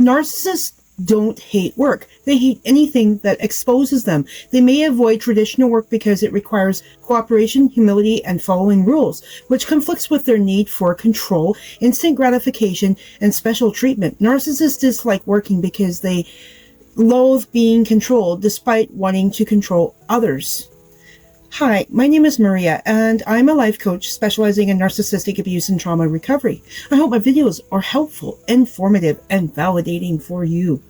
Narcissists don't hate work. They hate anything that exposes them. They may avoid traditional work because it requires cooperation, humility, and following rules, which conflicts with their need for control, instant gratification, and special treatment. Narcissists dislike working because they loathe being controlled despite wanting to control others. Hi, my name is Maria, and I'm a life coach specializing in narcissistic abuse and trauma recovery. I hope my videos are helpful, informative, and validating for you.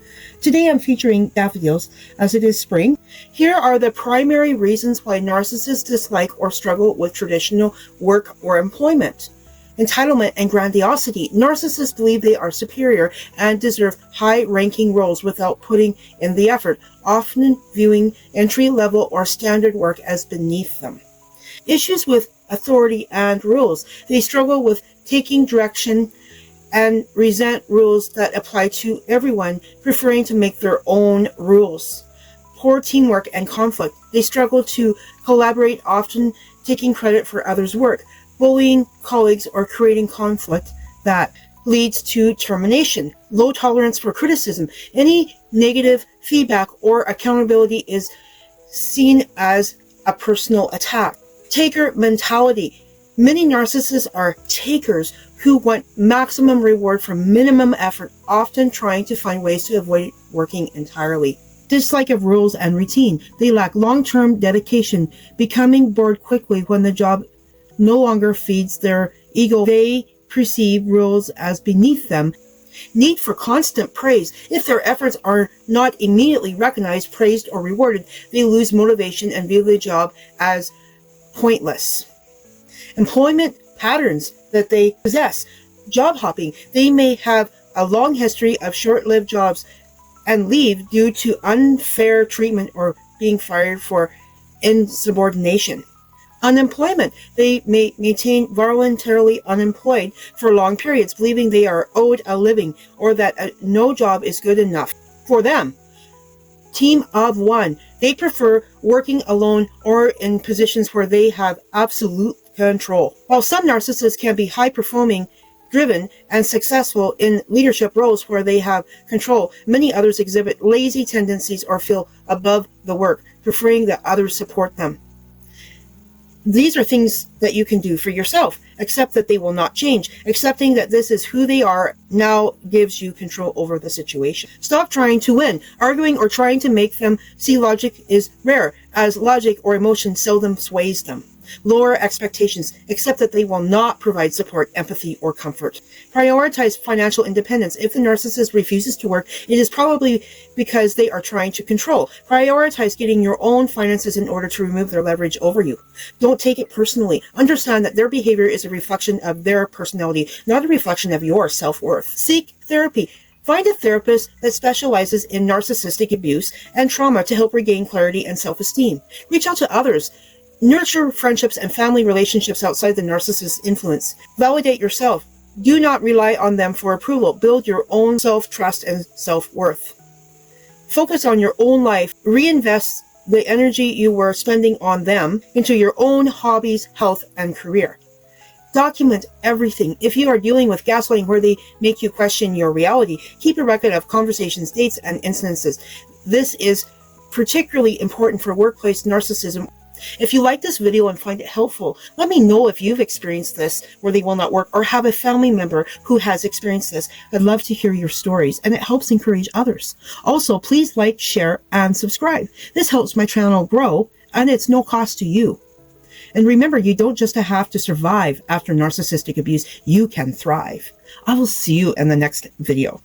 Today I'm featuring daffodils as it is spring. Here are the primary reasons why narcissists dislike or struggle with traditional work or employment. Entitlement and grandiosity. Narcissists believe they are superior and deserve high-ranking roles without putting in the effort, often viewing entry-level or standard work as beneath them. Issues with authority and rules. They struggle with taking direction and resent rules that apply to everyone, preferring to make their own rules. Poor teamwork and conflict. They struggle to collaborate, often taking credit for others' work, bullying colleagues, or creating conflict that leads to termination. Low tolerance for criticism. Any negative feedback or accountability is seen as a personal attack. Taker mentality. Many narcissists are takers who want maximum reward for minimum effort, often trying to find ways to avoid working entirely. Dislike of rules and routine. They lack long-term dedication, becoming bored quickly when the job no longer feeds their ego. They perceive rules as beneath them. Need for constant praise. If their efforts are not immediately recognized, praised, or rewarded, they lose motivation and view the job as pointless. Employment patterns that they possess. Job hopping. They may have a long history of short-lived jobs and leave due to unfair treatment or being fired for insubordination. Unemployment. They may maintain voluntarily unemployed for long periods, believing they are owed a living or that no job is good enough for them. Team of one. They prefer working alone or in positions where they have absolute control. While some narcissists can be high-performing, driven, and successful in leadership roles where they have control, many others exhibit lazy tendencies or feel above the work, preferring that others support them. These are things that you can do for yourself. Accept that they will not change. Accepting that this is who they are now gives you control over the situation. Stop trying to win. Arguing or trying to make them see logic is rare, as logic or emotion seldom sways them. Lower expectations. Accept that they will not provide support, empathy, or comfort. Prioritize financial independence. If the narcissist refuses to work, it is probably because they are trying to control. Prioritize getting your own finances in order to remove their leverage over you. Don't take it personally. Understand that their behavior is a reflection of their personality, not a reflection of your self-worth. Seek therapy. Find a therapist that specializes in narcissistic abuse and trauma to help regain clarity and self-esteem. Reach out to others. Nurture friendships and family relationships outside the narcissist's influence. Validate yourself. Do not rely on them for approval. Build your own self-trust and self-worth. Focus on your own life. Reinvest the energy you were spending on them into your own hobbies, health, and career. Document everything. If you are dealing with gaslighting where they make you question your reality, keep a record of conversations, dates, and incidences. This is particularly important for workplace narcissism. If you like this video and find it helpful, let me know if you've experienced this where they will not work or have a family member who has experienced this. I'd love to hear your stories, and it helps encourage others. Also, please like, share, and subscribe. This helps my channel grow, and it's no cost to you. And remember, you don't just have to survive after narcissistic abuse. You can thrive. I will see you in the next video.